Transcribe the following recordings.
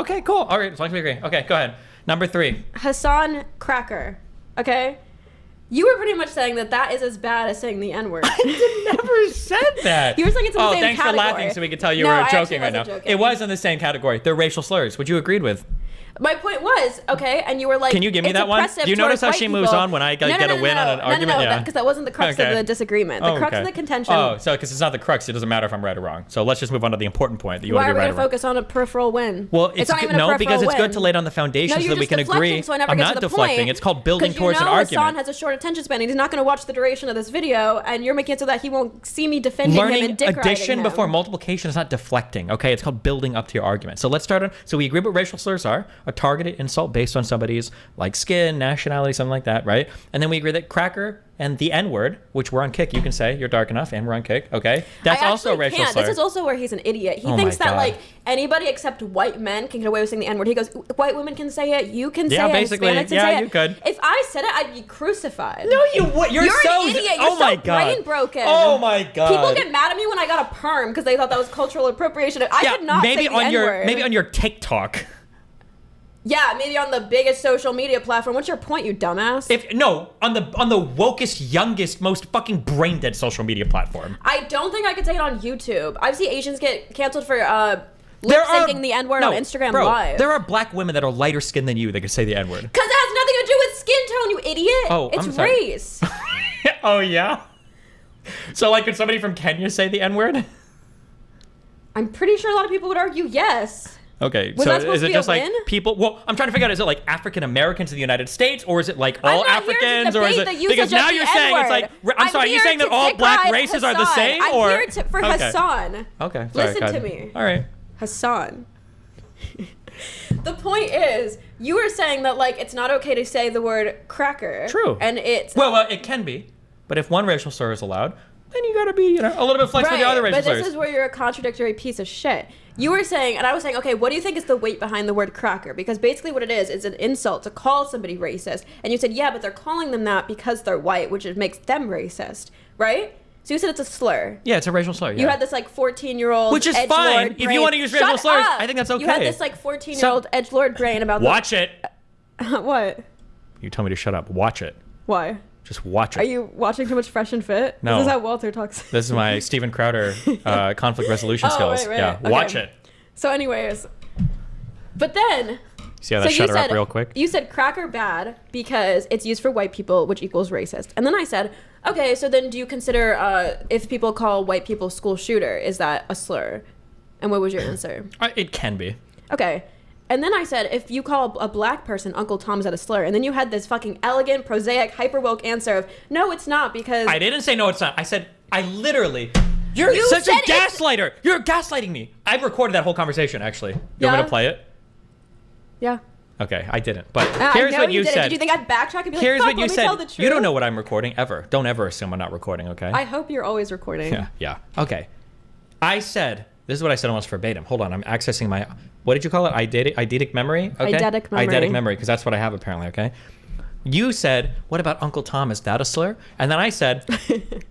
Okay, cool. All right, as long as we agree. Okay, go ahead. Number 3. Hasan cracker. Okay? You were pretty much saying that is as bad as saying the N-word. I never said that. You were saying it's in the same thanks category. for laughing so we could tell you No, were I actually joking right now. wasn't joking. It was in the same category. They're racial slurs, which you agreed with. My point was, okay, and you were like, can you give me that one? Do you notice how she moves on when I get a win on an argument? No, because that wasn't the crux of the disagreement. The crux of the contention. Oh, so because it's not the crux, it doesn't matter if I'm right or wrong. So let's just move on to the important point that you want to be right or wrong. Why are we going to focus on a peripheral win? Well, it's not even a peripheral because it's win. good to lay down the foundation so that we can agree. So I never I'm get not to the deflecting. point, It's called building towards an argument. Hasan has a short attention span. He's not going to watch the duration of this video, and you're making it so that he won't see me defending him and dick riding addition him. before multiplication is not deflecting. Okay, it's called building up to your argument. So let's start on. So we agree what racial slurs are: a targeted insult based on somebody's like skin, nationality, something like that, right? And then we agree that cracker and the N-word, which we're on Kick, you can say you're dark enough, and we're on Kick. Okay, that's also a racial slur. This is also where he's an idiot. He thinks that like anybody except white men can get away with saying the N-word. He goes, white women can say it, you can say it, basically, Hispanics can say it. you could. If I said it, I'd be crucified. No, you would. You're so an idiot. You're oh my so god, brain broken. Oh my god. People get mad at me when I got a perm because they thought that was cultural appropriation. I could not say the N-word. Maybe on your TikTok. Yeah, maybe on the biggest social media platform. What's your point, you dumbass? On the wokest, youngest, most fucking brain dead social media platform. I don't think I could say it on YouTube. I've seen Asians get canceled for lip syncing the N-word on Instagram Live. There are black women that are lighter skinned than you that can say the N-word. Because it has nothing to do with skin tone, you idiot. Oh, it's I'm sorry. race. Oh yeah. So like, could somebody from Kenya say the N-word? I'm pretty sure a lot of people would argue yes. Okay, Was so that supposed is to it be just a like win? people? Well, I'm trying to figure out, is it like African Americans in the United States, or is it like all Africans, or is it because now you're saying it's like I'm sorry, you're saying that all black races are the same, or I'm here for Hasan. Okay, sorry, listen to me. All right, Hasan. The point is, you were saying that like it's not okay to say the word cracker. True. And it's well, it can be, but if one racial slur is allowed, then you gotta be, a little bit flexible with the other racial slurs. But this is where you're a contradictory piece of shit. You were saying, and I was saying, okay, what do you think is the weight behind the word cracker? Because basically what it is an insult to call somebody racist. And you said, yeah, but they're calling them that because they're white, which makes them racist, right? So you said it's a slur. Yeah, it's a racial slur. Yeah. You had this like 14-year-old which is fine if you want to use racial slurs. I think that's okay. You had this like 14-year-old edgelord brain about watch it. What? You told me to shut up. Watch it. Why? Just watch it. Are you watching too much Fresh and Fit? No. This is how Walter talks. This is my Steven Crowder conflict resolution skills. Right. Yeah, Okay. watch it. So anyways, but then... See how that shut her up real quick? You said cracker bad because it's used for white people, which equals racist. And then I said, okay, so then do you consider if people call white people school shooter, is that a slur? And what was your answer? It can be. Okay. And then I said, if you call a black person Uncle Tom, is that a slur? And then you had this fucking elegant, prosaic, hyper-woke answer of, no, it's not because... I didn't say no, it's not. I said, I literally... You're such a gaslighter! You're gaslighting me! I recorded that whole conversation, actually. You want me to play it? Yeah. Okay, I didn't. But here's what you said. Did you think I'd backtrack and be here's like, what you let me tell the said. truth? You don't know what I'm recording, ever. Don't ever assume I'm not recording, okay? I hope you're always recording. Yeah. Okay. I said... This is what I said almost verbatim. Hold on, I'm accessing my... What did you call it? Eidetic memory? Okay? Eidetic memory. Eidetic memory, because that's what I have apparently, okay? You said, what about Uncle Tom? Is that a slur? And then I said,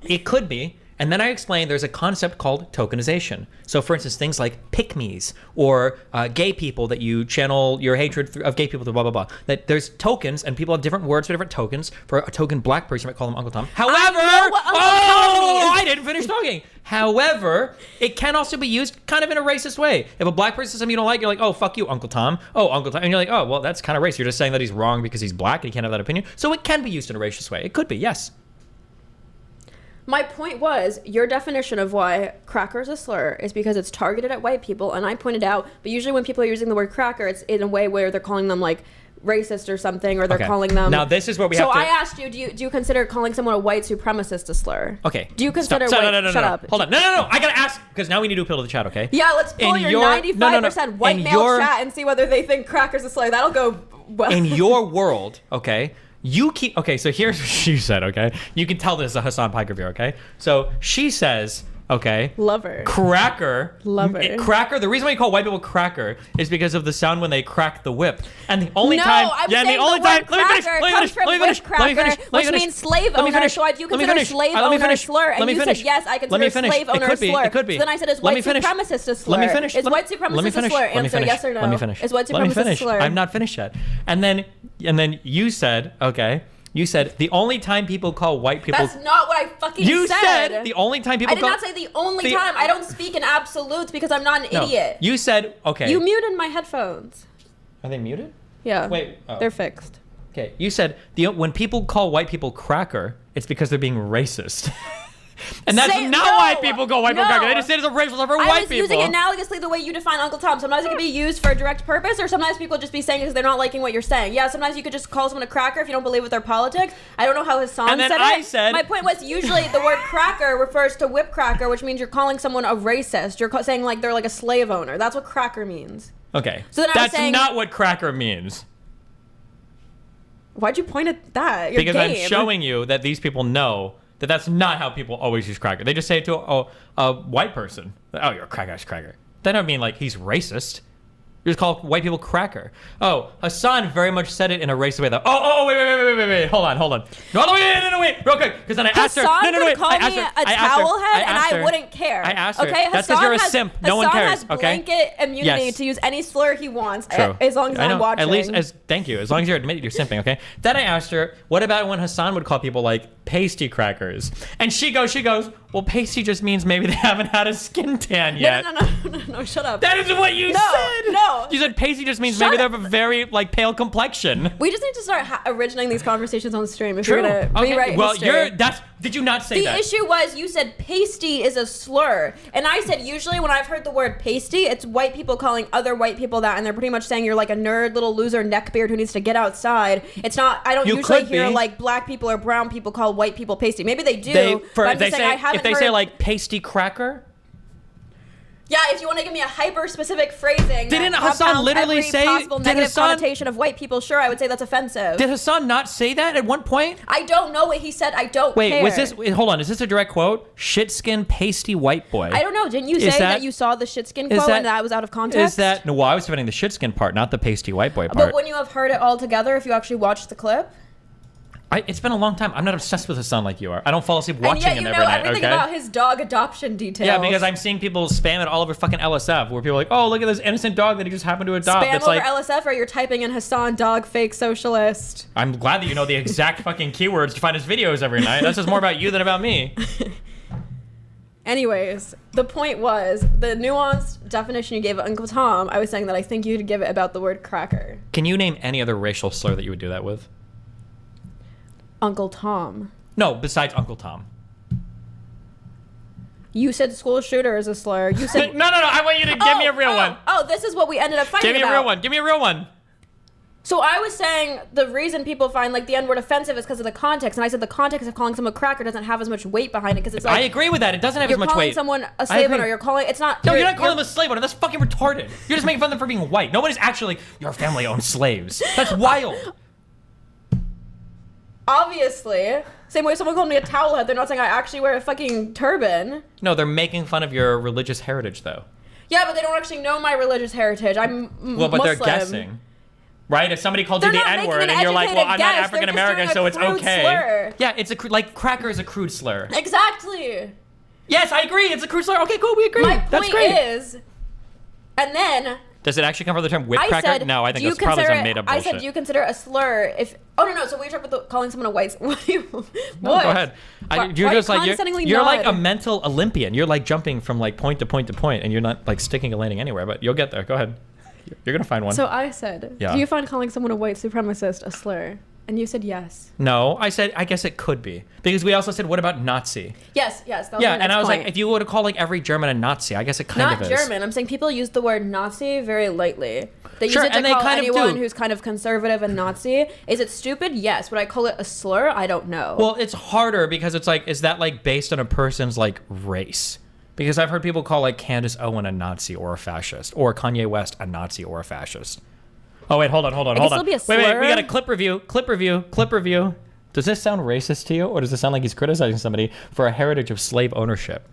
it could be. And then I explained there's a concept called tokenization. So for instance, things like pick-me's or gay people that you channel your hatred of gay people to blah, blah, blah. That there's tokens and people have different words for different tokens. For a token black person, you might call them Uncle Tom. However, I didn't finish talking. However, it can also be used kind of in a racist way. If a black person says something you don't like, you're like, oh, fuck you, Uncle Tom. Oh, Uncle Tom. And you're like, oh, well, that's kind of racist. You're just saying that he's wrong because he's black and he can't have that opinion. So it can be used in a racist way. It could be, yes. My point was, your definition of why cracker is a slur is because it's targeted at white people, and I pointed out, but usually when people are using the word cracker, it's in a way where they're calling them like racist or something, or they're calling them... Now this is where we have to... So I asked you, do you consider calling someone a white supremacist a slur? Okay. Do you consider Stop. white... No. Shut up. Hold on. No. I gotta ask, because now we need to appeal to the chat, okay? Yeah, let's pull your 95% white male chat and see whether they think cracker's a slur. That'll go well. In your world, okay... Okay, so here's what she said, okay? You can tell this is a Hasan Pike review, okay? So she says, Okay. Lover. Cracker. Lover. Cracker. The reason why you call white people cracker is because of the sound when they crack the whip. And the only No, time. I'm yeah, and the saying only the time. word Let me finish. cracker Let me comes finish. from Let me finish. whip Let me finish. cracker, Let me which finish. means slave Let me owner. finish. So if you Let me consider finish. slave Let me owner a finish. slur, and Let me you finish. said yes, I Let me consider finish. slave It owner a could be. slur. It could be. So then I said, is Let me white finish. supremacist a slur? Let me finish. Is Let me- white supremacist let me a finish. slur? Let me Answer finish. yes or no. Let me finish. Is white Let me supremacist a finish. slur? I'm not finished yet. And then you said, okay. You said the only time people call white people. That's not what I fucking You said. said the only time people I did call. not say the only time. I don't speak in absolutes because I'm not an No. idiot. You said okay. You muted my headphones. Are they muted? Yeah. Wait. Oh. They're fixed. Okay. You said when people call white people cracker, it's because they're being racist. And that's not why people call white people cracker. They just say it's a racial slur for white people. I was using it analogously the way you define Uncle Tom. Sometimes it can be used for a direct purpose, or sometimes people just be saying it because they're not liking what you're saying. Yeah, sometimes you could just call someone a cracker if you don't believe with their politics. I don't know how Hasan And then said I it. said- My point was usually the word cracker refers to whip cracker, which means you're calling someone a racist. You're saying like they're like a slave owner. That's what cracker means. Okay. So then I was that's saying- not what cracker means. Why'd you point at that? You're Because game. I'm showing you that these people know that that's not how people always use cracker. They just say it to a white person. Oh, you're a crack-ass cracker. They don't mean like he's racist. You just call white people cracker. Oh, Hasan very much said it in a racist way though. Wait. Hold on. No, wait, real quick. Because then I asked her. Hasan No, wait. could call I asked me her. a I asked her. towel head, and asked I her. wouldn't care. I asked her. Okay, That's because you're a Hasan simp. has- No one Hasan cares. has Okay. blanket immunity Yes. to use any slur he wants, True. as long as I I'm know. watching. At least thank you. As long as you're admitting you're simping, okay? Then I asked her, what about when Hasan would call people like pasty crackers? And she goes, well, pasty just means maybe they haven't had a skin tan yet. No, shut up. That is what you said. No. You said pasty just means Shut maybe they up. have a very like pale complexion. We just need to start originating these conversations on stream if True. you're gonna rewrite Well, history. did you not say The that? issue was you said pasty is a slur, and I said usually when I've heard the word pasty, it's white people calling other white people that, and they're pretty much saying you're like a nerd little loser neckbeard who needs to get outside. It's not. I don't You usually could hear be. like black people or brown people call white people pasty. Maybe they do. but I'm just saying I haven't if they heard, say like pasty cracker. yeah, if you want to give me a hyper specific phrasing, Didn't that Hasan compounds literally every say- possible did negative Hasan- connotation of white people? Sure, I would say that's offensive. Did Hasan not say that at one point? I don't know what he said. I don't Wait, care. was this? Hold on, is this a direct quote? Shit skin pasty white boy. I don't know. Didn't you Is say that- that you saw the shit skin is quote that- and that was out of context? Is that no? Well, I was defending the shit skin part, not the pasty white boy part. But wouldn't you have heard it all together if you actually watched the clip? It's been a long time. I'm not obsessed with Hasan like you are. I don't fall asleep And watching yet him you every know night. everything Okay. about his dog adoption details. Yeah, because I'm seeing people spam it all over fucking LSF, where people are like, "Oh, look at this innocent dog that he just happened to adopt." Spam It's over like, LSF, or you're typing in Hasan dog fake socialist. I'm glad that you know the exact fucking keywords to find his videos every night. That says more about you than about me. Anyways, the point was the nuanced definition you gave of Uncle Tom. I was saying that I think you'd give it about the word cracker. Can you name any other racial slur that you would do that with? Uncle Tom. No, besides Uncle Tom. You said school shooter is a slur. You said No. I want you to give me a real one. Oh, this is what we ended up fighting Give me a about. real one. Give me a real one. So I was saying the reason people find like the N-word offensive is because of the context, and I said the context of calling someone a cracker doesn't have as much weight behind it because it's like I agree with that. It doesn't have as you're much calling weight. someone a I slave agree. owner. You're calling it's not. No, you're not calling them a slave owner. That's fucking retarded. You're just making fun of them for being white. Nobody's actually like, your family owns slaves. That's wild. Obviously, same way if someone called me a towel head, they're not saying I actually wear a fucking turban. No, they're making fun of your religious heritage, though. Yeah, but they don't actually know my religious heritage. I'm Well, but Muslim. they're guessing. Right? If somebody called you They're the not making N-word an and you're like, well, educated I'm not guess. They're African just American, doing a so it's crude okay. slur. Yeah, it's like cracker is a crude slur. Exactly. Yes, I agree. It's a crude slur. Okay, cool. We agree. My That's point great. is, and then Does it actually come from the term whip I cracker? said, No, I think do you that's probably consider some made up I bullshit. said, do you consider a slur if? Oh no, so we talked about calling someone a white. What? Do you, No, what? go ahead. Why You're you just like condescendingly you're like a nod? mental Olympian. You're like jumping from like point to point to point, and you're not like sticking a landing anywhere. But you'll get there. Go ahead. You're gonna find one. So I said, Yeah. do you find calling someone a white supremacist a slur? And you said yes. No, I said I guess it could be because we also said what about Nazi? Yes. That was Yeah, my and next I was point. like, if you were to call like every German a Nazi, I guess it kind Not of is. German. I'm saying people use the word Nazi very lightly. They Sure, use it to and they call kind of anyone do. who's kind of conservative and Nazi. Is it stupid? Yes. Would I call it a slur? I don't know. Well, it's harder because it's like, is that like based on a person's like race? Because I've heard people call like Candace Owen a Nazi or a fascist, or Kanye West a Nazi or a fascist. Oh wait, hold on. can still be a Wait, slur. we got a clip review. Does this sound racist to you, or does it sound like he's criticizing somebody for a heritage of slave ownership?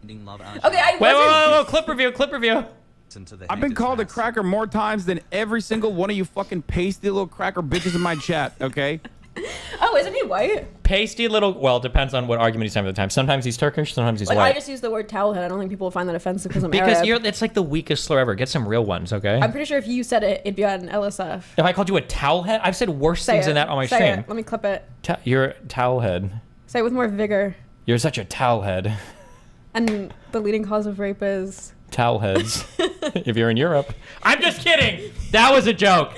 Okay, I Wait, wasn't. clip review. I've been called a cracker more times than every single one of you fucking pasty little cracker bitches in my chat, okay? Oh, isn't he white? Pasty little, well, depends on what argument he's having at the time. Sometimes he's Turkish, sometimes he's Like, white. I just use the word towelhead. I don't think people will find that offensive because I'm Because Arab. it's like the weakest slur ever. Get some real ones, okay? I'm pretty sure if you said it, it'd be on LSF. If I called you a towel head, I've said worse Say things it. than that on my Say stream. it. Let me clip it. You're a towel head. Say it with more vigor. You're such a towel head. And the leading cause of rape is... Towel heads. If you're in Europe. I'm just kidding. That was a joke.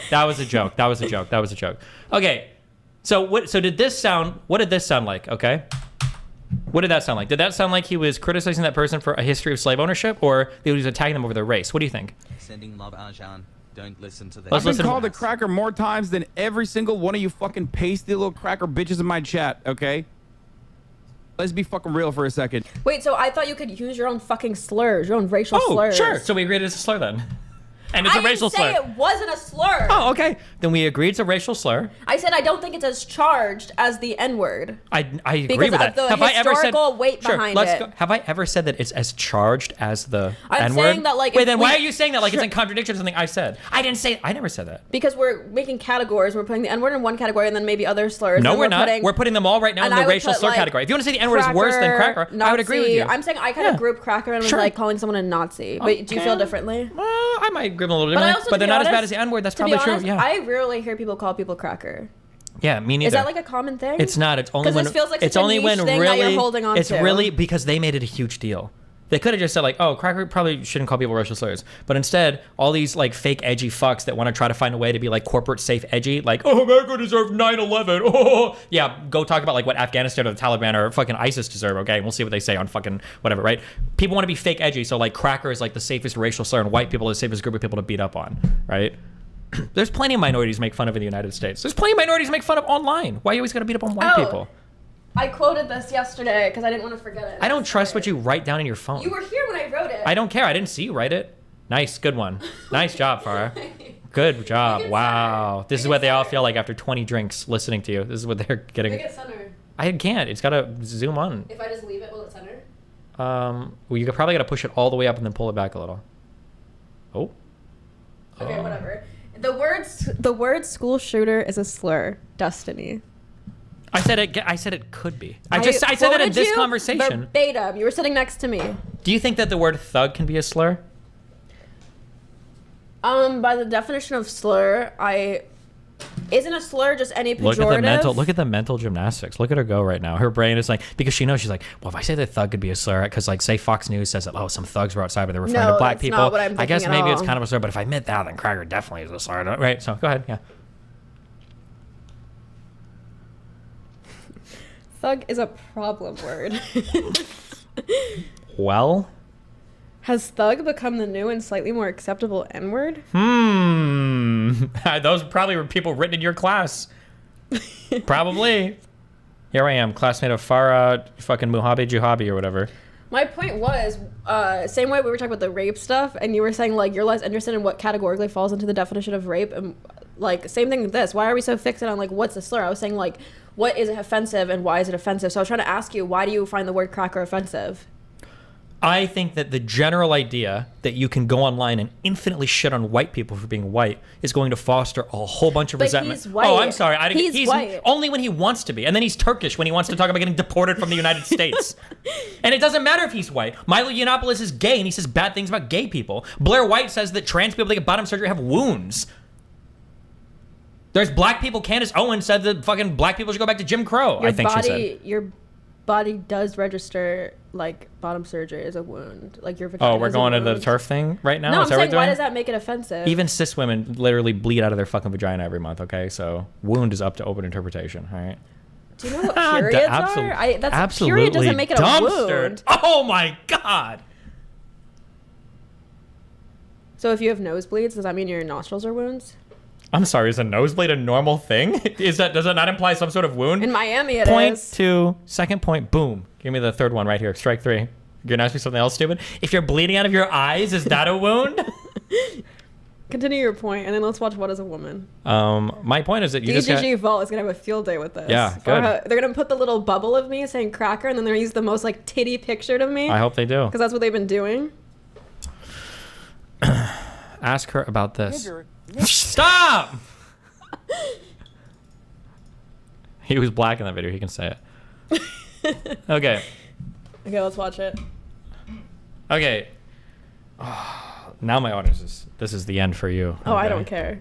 Okay. So what did this sound like, okay? What did that sound like? Did that sound like he was criticizing that person for a history of slave ownership, or he was attacking them over their race? What do you think? Sending love, Arjan. Don't listen to this. Let's I've been listen. called a cracker more times than every single one of you fucking pasty little cracker bitches in my chat, okay? Let's be fucking real for a second. Wait, so I thought you could use your own fucking slurs, your own racial slurs. Sure. So we agreed it's a slur then. And it's a racial slur. I didn't say it wasn't a slur. Oh, okay. Then we agreed it's a racial slur. I said I don't think it's as charged as the N-word. I agree Because with of that. the Have I ever said historical weight behind it. Have I ever said that it's as charged as the I'm N-word? saying that, like, Wait, if then we- why are you saying that like it's in contradiction to something I said? I never said that. Because we're making categories. We're putting the N-word in one category and then maybe other slurs. No, and we're not. Putting, We're putting them all right now in and the I would racial put, slur like, category. If you want to say the N-word is worse than cracker, I would agree with Nazi. you. I'm saying I kind of group cracker and was Sure. like calling someone a Nazi. But do you feel differently? I might agree with them a little But I differently, also, but to they're be not as bad honest- as the N-word. That's To be probably honest, true. Yeah. I rarely hear people call people cracker. Yeah, me neither. Is that like a common thing? It's not. It's only 'Cause when this feels like it's such a only niche when thing that really you're holding on it's to. really because they made it a huge deal. They could have just said like, "Oh, cracker probably shouldn't call people racial slurs," but instead, all these like fake edgy fucks that want to try to find a way to be like corporate safe edgy, like, "Oh, America deserved 9/11." Oh, yeah, go talk about like what Afghanistan or the Taliban or fucking ISIS deserve. Okay, and we'll see what they say on fucking whatever, right? People want to be fake edgy, so like cracker is like the safest racial slur, and white people are the safest group of people to beat up on, right? There's plenty of minorities to make fun of in the United States. There's plenty of minorities to make fun of online. Why you always gotta beat up on white people? I quoted this yesterday because I didn't want to forget it. I don't trust what you write down in your phone. You were here when I wrote it. I don't care. I didn't see you write it. Nice, good one. Nice job, Farha. Good job. Wow. This is what they all feel like after 20 drinks listening to you. This is what they're getting. Make it center. I can't. It's got to zoom on. If I just leave it, will it center? Well, you probably got to push it all the way up and then pull it back a little. Oh. Okay, whatever. The word school shooter is a slur. Destiny. I said it could be. I said that in quoted this you conversation. verbatim. You were sitting next to me. Do you think that the word thug can be a slur? By the definition of slur, isn't a slur just any pejorative? Look at the mental gymnastics. Look at her go right now. Her brain is like, because she knows, she's like, well, if I say that thug could be a slur, because like say Fox News says that, oh, some thugs were outside but they're referring No, to black that's people. not what I'm I guess thinking at maybe it's all. kind of a slur, but if I admit that, then cracker definitely is a slur, right? So go ahead, yeah. Thug is a problem word. Well, Has thug become the new and slightly more acceptable N-word? those probably were people written in your class. Probably. Here I am, classmate of Farha, fucking Muhabi Juhabi or whatever. My point was, same way we were talking about the rape stuff, and you were saying, like, you're less interested in what categorically falls into the definition of rape, and, like, same thing with this. Why are we so fixated on, like, what's a slur? I was saying, like, what is offensive and why is it offensive? So I was trying to ask you, why do you find the word cracker offensive? I think that the general idea that you can go online and infinitely shit on white people for being white is going to foster a whole bunch of But resentment. he's white. Oh, I'm sorry. He's white. Only when he wants to be. And then he's Turkish when he wants to talk about getting deported from the United States. And it doesn't matter if he's white. Milo Yiannopoulos is gay and he says bad things about gay people. Blair White says that trans people that get bottom surgery have wounds. There's black people. Candace Owens said that fucking black people should go back to Jim Crow, I think she said. Your body does register, like, bottom surgery as a wound. Like, your vagina Oh, we're is a going to the wound. turf thing right now? No, I'm Is that what saying, we're why doing? does that make it offensive? Even cis women literally bleed out of their fucking vagina every month, okay? So wound is up to open interpretation, all right? Do you know what periods are? That's period doesn't make it a dumpstered. wound. Oh my God. So if you have nosebleeds, does that mean your nostrils are wounds? I'm sorry, is a nosebleed a normal thing? Does that not imply some sort of wound? In Miami, it is. Point two, second point, boom. Give me the third one right here, strike three. You're gonna ask me something else stupid? If you're bleeding out of your eyes, is that a wound? Continue your point, and then let's watch What Is a Woman. My point is that you just got, DGG Vault is gonna have a field day with this. Yeah, good. They're gonna put the little bubble of me saying cracker, and then they're gonna use the most like titty pictured of me. I hope they do. Because that's what they've been doing. Ask her about this. Stop! He was black in that video. He can say it. Okay. Okay, let's watch it. Okay. Now my audience is. This is the end for you. Oh, I okay? don't care.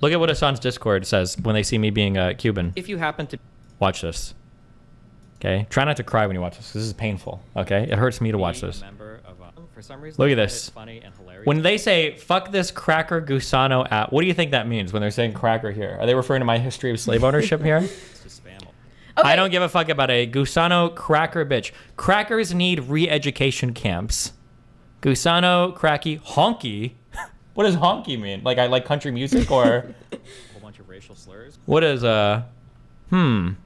Look at what Hasan's Discord says when they see me being Cuban. If you happen to watch this, okay, try not to cry when you watch this. This is painful. Okay, it hurts me to watch this. For some reason, look at this. Funny and hilarious. When they say "fuck this cracker Gusano app," what do you think that means when they're saying cracker here? Are they referring to my history of slave ownership here? It's just spam. Okay. I don't give a fuck about a Gusano cracker bitch. Crackers need re-education camps. Gusano, cracky, honky. What does honky mean? Like I like country music or a whole bunch of racial slurs? What is What do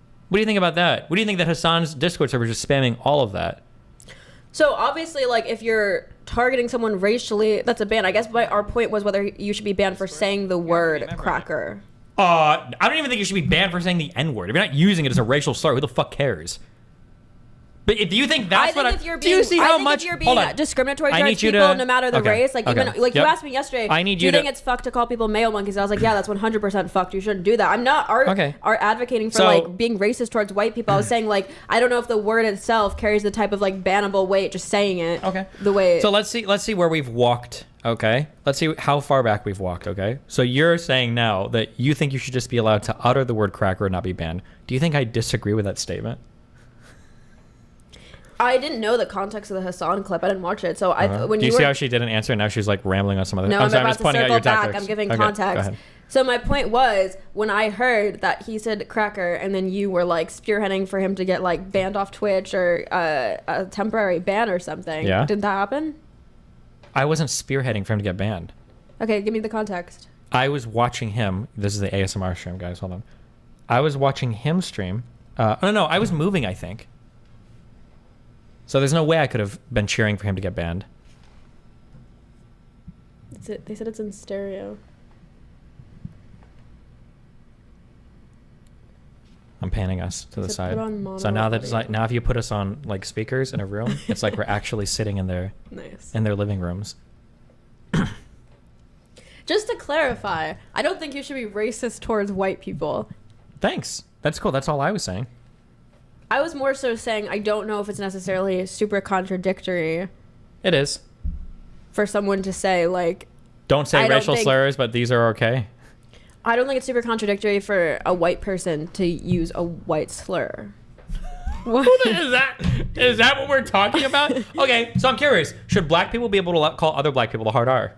you think about that? What do you think that Hasan's Discord server is just spamming all of that? So obviously, like if you're targeting someone racially, that's a ban. I guess our point was whether you should be banned for saying the word cracker. I don't even think you should be banned for saying the N-word. If you're not using it as a racial slur, who the fuck cares? But if you think that's do you see how much? If you're being discriminatory towards people, no matter the race, like even like you asked me yesterday, do you think it's fucked to call people male monkeys? I was like, yeah, that's 100% fucked. You shouldn't do that. I'm not advocating for like being racist towards white people. I was saying like I don't know if the word itself carries the type of like bannable weight just saying it. Okay. The way. So let's see where we've walked. Okay. Let's see how far back we've walked. Okay. So you're saying now that you think you should just be allowed to utter the word cracker and not be banned. Do you think I disagree with that statement? I didn't know the context of the Hasan clip. I didn't watch it. So when do you see how she didn't answer and now she's like rambling on some other? No, I'm just pointing out your tactics. I'm giving context. Go ahead. So my point was when I heard that he said cracker and then you were like spearheading for him to get like banned off Twitch or a temporary ban or something. Yeah. Did that happen? I wasn't spearheading for him to get banned. Okay, give me the context. I was watching him. This is the ASMR stream, guys. Hold on. I was watching him stream. No, I was moving, I think. So there's no way I could have been cheering for him to get banned. They said it's in stereo. I'm panning us to the side. So now that it's like now if you put us on like speakers in a room, it's like we're actually sitting in their in their living rooms. Just to clarify, I don't think you should be racist towards white people. Thanks. That's cool. That's all I was saying. I was more so saying I don't know if it's necessarily super contradictory. It is. For someone to say like... Don't say racial slurs, but these are okay. I don't think it's super contradictory for a white person to use a white slur. What? Is that what we're talking about? Okay, so I'm curious. Should black people be able to call other black people the hard R?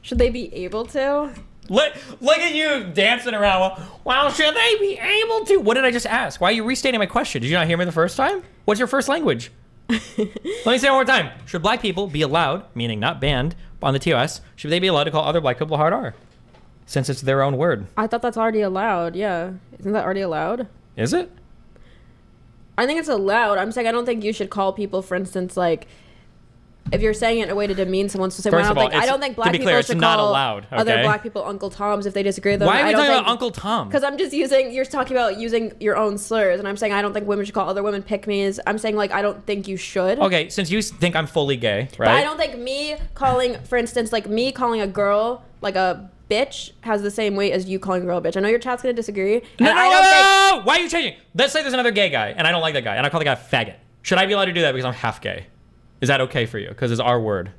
Should they be able to? Look at you dancing around. Well, should they be able to? What did I just ask? Why are you restating my question? Did you not hear me the first time? What's your first language? Let me say it one more time. Should black people be allowed, meaning not banned, on the TOS, should they be allowed to call other black people hard R? Since it's their own word. I thought that's already allowed, yeah. Isn't that already allowed? Is it? I think it's allowed. I'm saying I don't think you should call people, for instance, like... If you're saying it in a way to demean someone, so I don't think black people should call other black people Uncle Toms if they disagree with them. Why are we talking about Uncle Tom? Because I'm just you're talking about using your own slurs, and I'm saying I don't think women should call other women pick-me's. I'm saying, like, I don't think you should. Okay, since you think I'm fully gay, right? But I don't think me calling, for instance, like, me calling a girl, like, a bitch has the same weight as you calling a girl a bitch. I know your chat's going to disagree. No! Why are you changing? Let's say there's another gay guy, and I don't like that guy, and I call the guy a faggot. Should I be allowed to do that because I'm half gay? Is that okay for you? Because it's our word.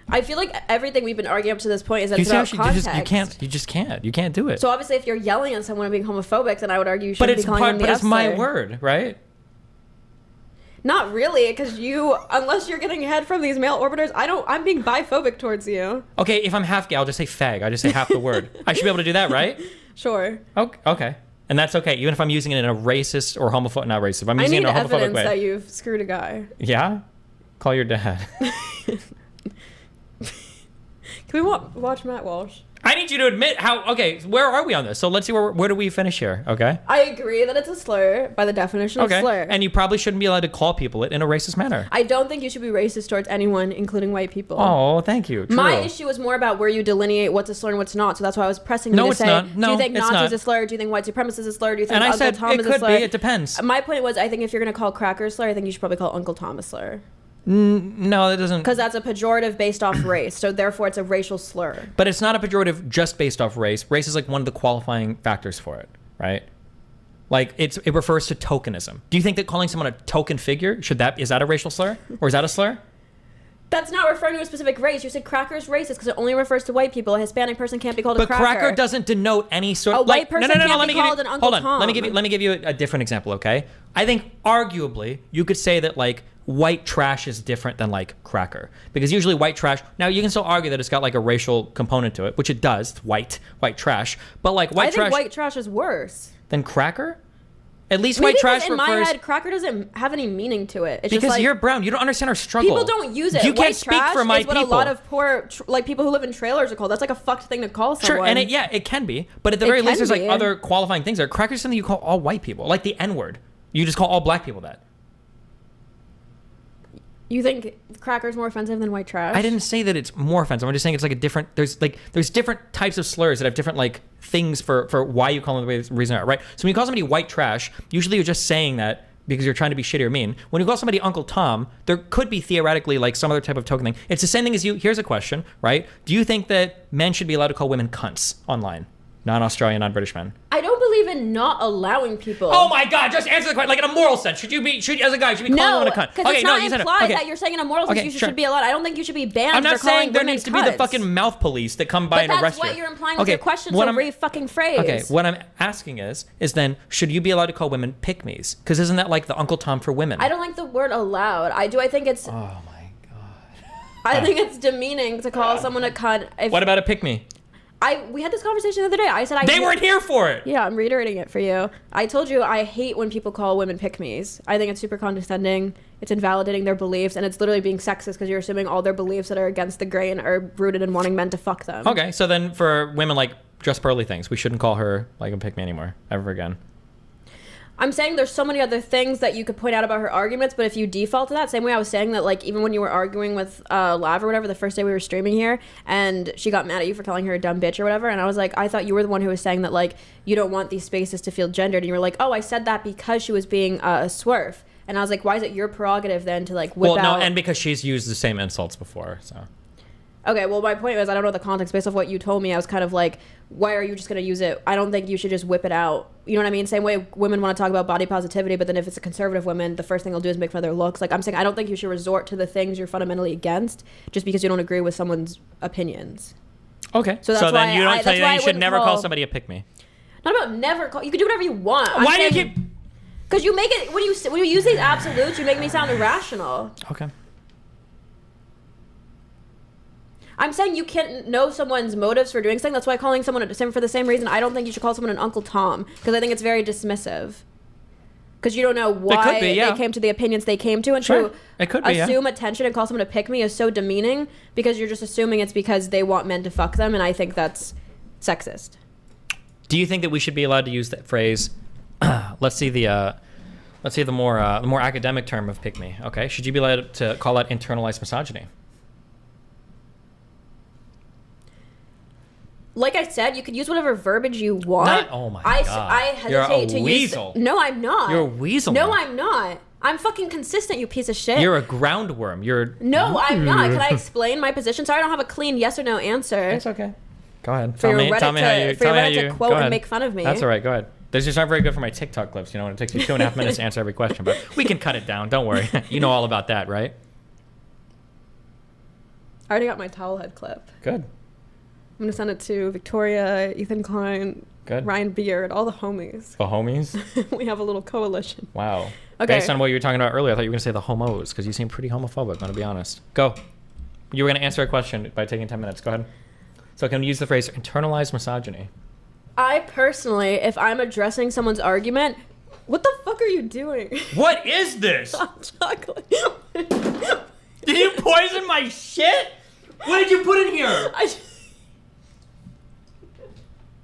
I feel like everything we've been arguing up to this point is that it's about context. You just can't. You can't do it. So obviously, if you're yelling at someone and being homophobic, then I would argue you shouldn't be calling them the But it's my word, right? Not really, because unless you're getting head from these male orbiters, I'm being biphobic towards you. Okay, if I'm half gay, I'll just say fag. I just say half the word. I should be able to do that, right? Sure. Okay. And that's okay, even if I'm using it in a racist or homophobic, not racist. If I'm using it in a homophobic way. I need evidence that you've screwed a guy. Yeah? Call your dad. Can we watch Matt Walsh? I need you to admit how. Okay, where are we on this? So let's see where do we finish here? Okay. I agree that it's a slur by the definition of slur. And you probably shouldn't be allowed to call people it in a racist manner. I don't think you should be racist towards anyone, including white people. Oh, thank you. True. My issue is more about where you delineate what's a slur and what's not. So that's why I was pressing you No, to it's say, not. No, do you think it's Nazi not. is a slur? Do you think white supremacist is a slur? Do you think And I Uncle said Tom it is a could slur? be. It depends. My point was, I think if you're going to call cracker a slur, I think you should probably call Uncle Tom a slur. No, that doesn't. Because that's a pejorative based off race. So therefore, it's a racial slur. But it's not a pejorative just based off race. Race is like one of the qualifying factors for it, right? Like it refers to tokenism. Do you think that calling someone a token figure is that a racial slur, or is that a slur? That's not referring to a specific race. You said cracker is racist because it only refers to white people. A Hispanic person can't be called a cracker. But cracker doesn't denote any sort A of white person can't let be me give you- called an Uncle Hold on. Tom. Let me give you a different example, okay? I think arguably you could say that like white trash is different than like cracker, because usually white trash, now you can still argue that it's got like a racial component to it, which it does. It's white trash, but like I think white trash is worse. than cracker. At least Maybe white trash in refers my head, cracker doesn't have any meaning to it. It's because just like, you're brown. You don't understand our struggle. people don't use it. You White can't speak trash for my is what people. a lot of poor, like people who live in trailers are called. That's like a fucked thing to call someone. Sure, and it can be, but at the It very least, can there's like be. other qualifying things there. Cracker is something you call all white people, like the N-word. You just call all black people that. You think cracker's more offensive than white trash? I didn't say that it's more offensive. I'm just saying it's like a different. There's different types of slurs that have different like things for why you call them the reason they are, right? So when you call somebody white trash, usually you're just saying that because you're trying to be shitty or mean. When you call somebody Uncle Tom, there could be theoretically like some other type of token thing. It's the same thing as you. Here's a question, right? Do you think that men should be allowed to call women cunts online? Non-Australian, non-British men. I don't believe in not allowing people. Oh my God! Just answer the question. Like in a moral sense, should as a guy, should you be calling No, women a cunt? because it's not you said it. implied Okay. that you're saying in a moral sense Okay, you sure. should be allowed. I don't think you should be banned I'm not for calling saying there women needs to be the cunts. fucking mouth police that come by But and arrest you. that's what you're implying with your question, what so I'm- re-fucking phrase. Okay, what I'm asking is then should you be allowed to call women pick-me's? Because isn't that like the Uncle Tom for women? I don't like the word allowed. I think it's... Oh my God. I think it's demeaning to call someone a cunt. If What about a pick-me? we had this conversation the other day. I said They weren't here for it. Yeah, I'm reiterating it for you. I told you I hate when people call women pick-me's. I think it's super condescending. It's invalidating their beliefs, and it's literally being sexist because you're assuming all their beliefs that are against the grain are rooted in wanting men to fuck them. Okay, so then for women like just pearly things, we shouldn't call her like a pick-me anymore, ever again. I'm saying there's so many other things that you could point out about her arguments, but if you default to that, same way I was saying that, like, even when you were arguing with Lav or whatever the first day we were streaming here, and she got mad at you for calling her a dumb bitch or whatever, and I was like, I thought you were the one who was saying that, like, you don't want these spaces to feel gendered, and you were like, oh, I said that because she was being a swerf. And I was like, why is it your prerogative then to, like, whip out... Well, no, and because she's used the same insults before, so... Okay, well, my point was, I don't know the context. Based off what you told me, I was kind of like, why are you just going to use it? I don't think you should just whip it out. You know what I mean? Same way women want to talk about body positivity, but then if it's a conservative woman, the first thing they'll do is make fun of their looks. Like, I'm saying I don't think you should resort to the things you're fundamentally against just because you don't agree with someone's opinions. Okay, So that's then why you don't I- say that's why that I you should wouldn't never call call- somebody a pick-me. Not about never call... You can do whatever you want. Why do you keep... Because you make it... When you use these absolutes, you make me sound irrational. Okay. I'm saying you can't know someone's motives for doing something. That's why calling someone for the same reason I don't think you should call someone an Uncle Tom, because I think it's very dismissive. Because you don't know why could be, yeah. they came to the opinions they came to, and Sure. to It could be, yeah. assume attention and call someone a pick-me is so demeaning because you're just assuming it's because they want men to fuck them, and I think that's sexist. Do you think that we should be allowed to use that phrase? Let's see the more academic term of pick-me. Okay, should you be allowed to call that internalized misogyny? Like I said, you could use whatever verbiage you want. Oh my I God. You're a hesitate to weasel. use... No, I'm not. You're a weasel. No, now. I'm not. I'm fucking consistent, you piece of shit. You're a groundworm. You're... No, I'm not. Can I explain my position? Sorry, I don't have a clean yes or no answer. It's okay. Go ahead. For your Reddit to go quote and ahead. make fun of me. That's all right. Go ahead. This is not very good for my TikTok clips. You know, it takes me 2.5 minutes to answer every question, but we can cut it down. Don't worry. You know all about that, right? I already got my towel head clip. Good. I'm going to send it to Victoria, Ethan Klein, Good. Ryan Beard, all the homies. The homies? We have a little coalition. Wow. Okay. Based on what you were talking about earlier, I thought you were going to say the homos, because you seem pretty homophobic, I'm going to be honest. Go. You were going to answer a question by taking 10 minutes. Go ahead. So can we use the phrase internalized misogyny? I personally, if I'm addressing someone's argument, what the fuck are you doing? What is this? Hot chocolate. Did you poison my shit? What did you put in here? I just...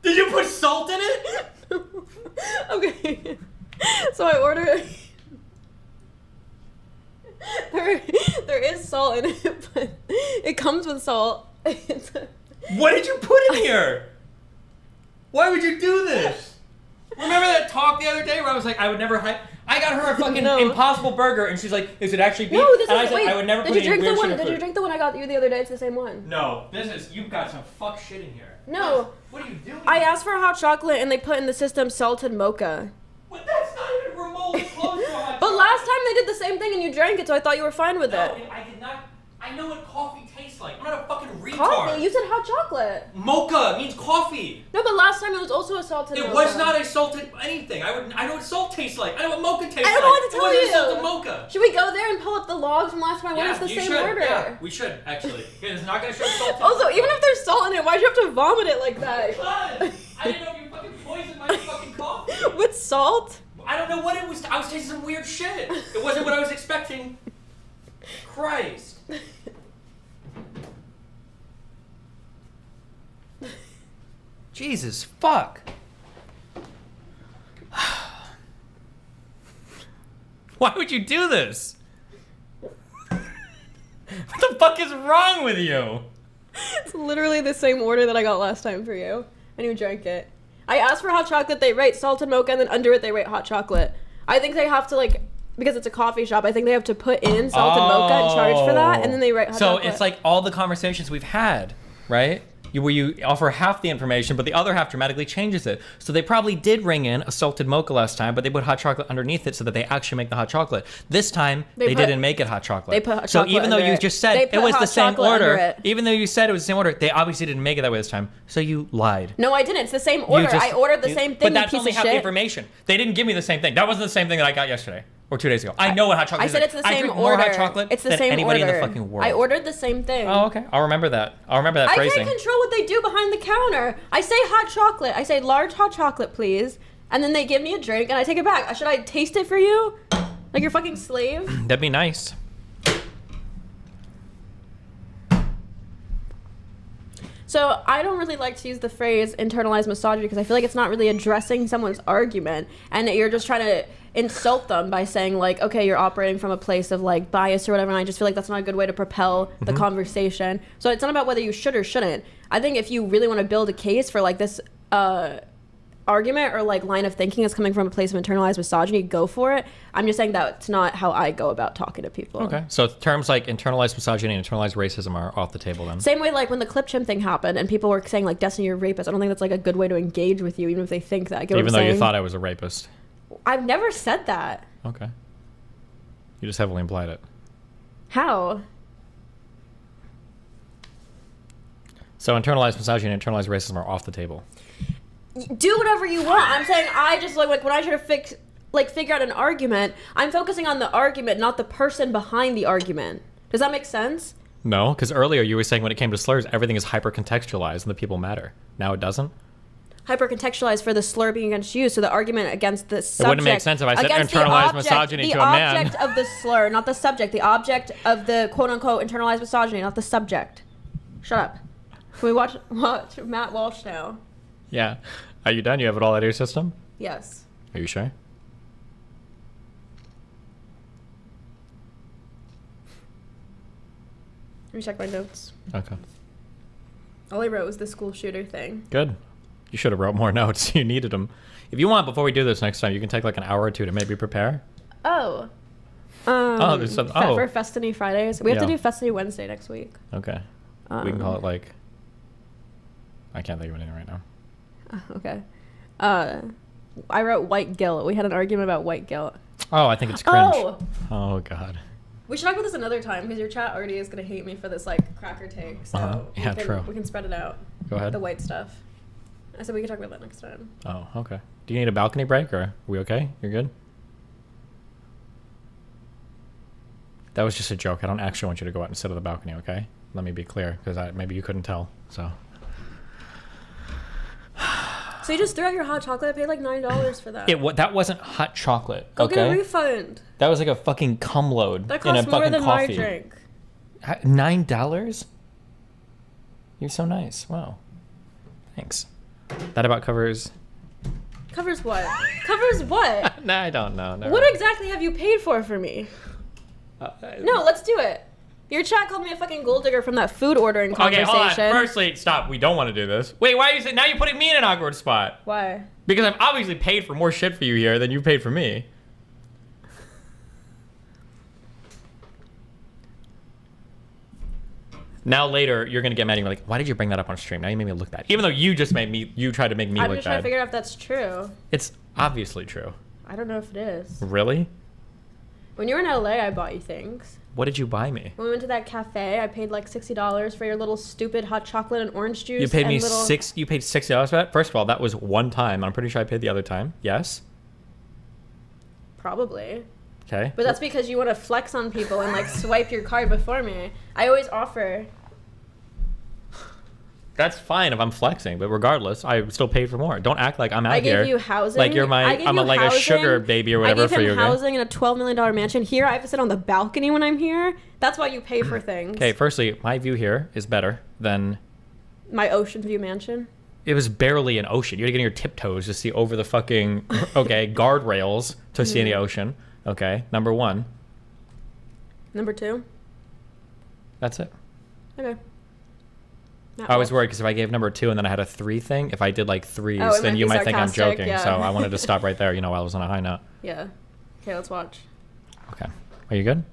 Did you put salt in it? Okay. So I order. There is salt in it, but it comes with salt. What did you put in here? Why would you do this? Remember that talk the other day where I was like, I would never I got her a fucking No. Impossible Burger, and she's like, is it actually beef? No, this and I is. said, Wait, I would never did put you any drink the weird one? shit in Did you food. drink the one I got you the other day? It's the same one. No, you've got some fuck shit in here. No. What are you doing? I asked for a hot chocolate, and they put in the system salted mocha. What? That's not even remotely close to a hot But chocolate. last time they did the same thing, and you drank it, so I thought you were fine with No, it. I did not. I know what coffee tastes like. I'm not a fucking retard. Coffee? You said hot chocolate. Mocha means coffee. No, but last time it was also a salted mocha. It was not a salted anything. I know what salt tastes like. I know what mocha tastes like. I don't know what to tell it wasn't you. a salted mocha. Should we go there and pull up the logs from last time? What is the you same should. order? Yeah, we should actually. It's not gonna show salt. Also, even if there's salt in it, why'd you have to vomit it like that? Because I didn't know if you fucking poisoned my fucking coffee. With salt? I don't know what it was. I was tasting some weird shit. It wasn't what I was expecting. Christ. Jesus fuck. Why would you do this? What the fuck is wrong with you? It's literally the same order that I got last time for you. And you drank it. I asked for hot chocolate, they rate salted mocha, and then under it they rate hot chocolate. I think they have to, like, because it's a coffee shop, I think they have to put in salted mocha and charge for that, and then they rate hot chocolate. So it's like all the conversations we've had, right? Where you offer half the information, but the other half dramatically changes it. So they probably did ring in a salted mocha last time, but they put hot chocolate underneath it so that they actually make the hot chocolate. This time, they didn't make it hot chocolate. They put hot so chocolate even though under you it. just They said put it was the hot same chocolate under order, it. even though you said it was the same order, they obviously didn't make it that way this time. So you lied. No, I didn't. It's the same order. I ordered the same thing, But that's you only piece half of the shit. information. They didn't give me the same thing. That wasn't the same thing that I got yesterday. Or 2 days ago. I know what hot chocolate I is. said it's the same drink order. more hot chocolate It's the than same anybody order. in the fucking world. I ordered the same thing. Oh, okay. I'll remember that. I'll remember that I phrasing. can't control what they do behind the counter. I say hot chocolate. I say large hot chocolate, please. And then they give me a drink and I take it back. Should I taste it for you? Like your fucking slave? That'd be nice. So I don't really like to use the phrase internalized misogyny because I feel like it's not really addressing someone's argument and that you're just trying to insult them by saying like, okay, you're operating from a place of like bias or whatever, and I just feel like that's not a good way to propel the conversation. So it's not about whether you should or shouldn't. I think if you really want to build a case for like this argument or like line of thinking is coming from a place of internalized misogyny, go for it. I'm just saying that's not how I go about talking to people. Okay. So terms like internalized misogyny and internalized racism are off the table then. Same way like when the clip chimp thing happened and people were saying like, Destiny, you're a rapist. I don't think that's like a good way to engage with you, even if they think that. Get what Even I'm though you saying? thought I was a rapist. I've never said that. Okay. You just heavily implied it. How? So internalized misogyny and internalized racism are off the table. Do whatever you want. I'm saying I just like when I try to figure out an argument, I'm focusing on the argument, not the person behind the argument. Does that make sense? No, because earlier you were saying when it came to slurs, everything is hyper-contextualized and the people matter. Now it doesn't? Hyper-contextualized for the slur being against you, so the argument against the subject. It wouldn't make sense if I said against the internalized object- misogyny to a man. The object of the slur, not the subject. The object of the quote-unquote internalized misogyny, not the subject. Shut up. Can we watch Matt Walsh now? Yeah. Are you done? You have it all out of your system? Yes. Are you sure? Let me check my notes. Okay. All I wrote was the school shooter thing. Good. You should have wrote more notes. You needed them. If you want, before we do this next time, you can take like an hour or two to maybe prepare. Oh. There's some. Oh. For Festiny Fridays. We have to Yeah. do Festiny Wednesday next week. Okay. We can call it like. I can't think of anything right now. Okay. I wrote white guilt. We had an argument about white guilt. Oh, I think it's cringe. Oh! Oh God. We should talk about this another time because your chat already is going to hate me for this like cracker take. So Yeah, we can, true. We can spread it out. Go ahead. The white stuff. I said we could talk about that next time. Oh, okay. Do you need a balcony break or are we okay? You're good? That was just a joke. I don't actually want you to go out and sit on the balcony, okay? Let me be clear because maybe you couldn't tell. So. So you just threw out your hot chocolate. I paid like $9 for that. That wasn't hot chocolate. Go okay? get a refund. That was like a fucking cum load That in a costs more fucking than coffee. my drink. $9? You're so nice. Wow. Thanks. That about covers. Covers what? Covers what? Nah, I don't know. Never What mind. exactly have you paid for me? No, let's do it. Your chat called me a fucking gold digger from that food ordering Okay, conversation. hold on. Firstly, stop. We don't want to do this. Wait, why are you saying now? You're putting me in an awkward spot Why? because I've obviously paid for more shit for you here than you paid for me. Now later, you're gonna get mad and you're like, why did you bring that up on stream? Now you made me look bad. Even though you tried to make me I'm look just trying to bad. figure out if that's true. It's obviously true. I don't know if it is. Really? When you were in LA, I bought you things. What did you buy me? When we went to that cafe, I paid like $60 for your little stupid hot chocolate and orange juice. You paid and me little... You paid $60 for that. First of all, that was one time. I'm pretty sure I paid the other time. Yes. Probably. Okay. But that's because you want to flex on people and like swipe your card before me. I always offer. That's fine if I'm flexing, but regardless, I still paid for more. Don't act like I'm out I here. gave you housing. Like you're I gave I'm you like housing. a sugar baby or whatever I gave for him you. Okay? housing in a $12 million mansion. Here, I have to sit on the balcony when I'm here. That's why you pay for things. Okay. Firstly, my view here is better than. My ocean view mansion. It was barely an ocean. You had to get on your tiptoes to see over the fucking guardrails to see any ocean. Okay. Number one. Number 2. That's it. Okay. Not I was all. worried because if I gave number 2 and then I had a 3 thing, if I did like 3s, Oh, it then might you be might think I'm sarcastic, joking. yeah. So I wanted to stop right there, while I was on a high note. Yeah. Okay, let's watch. Okay. Are you good?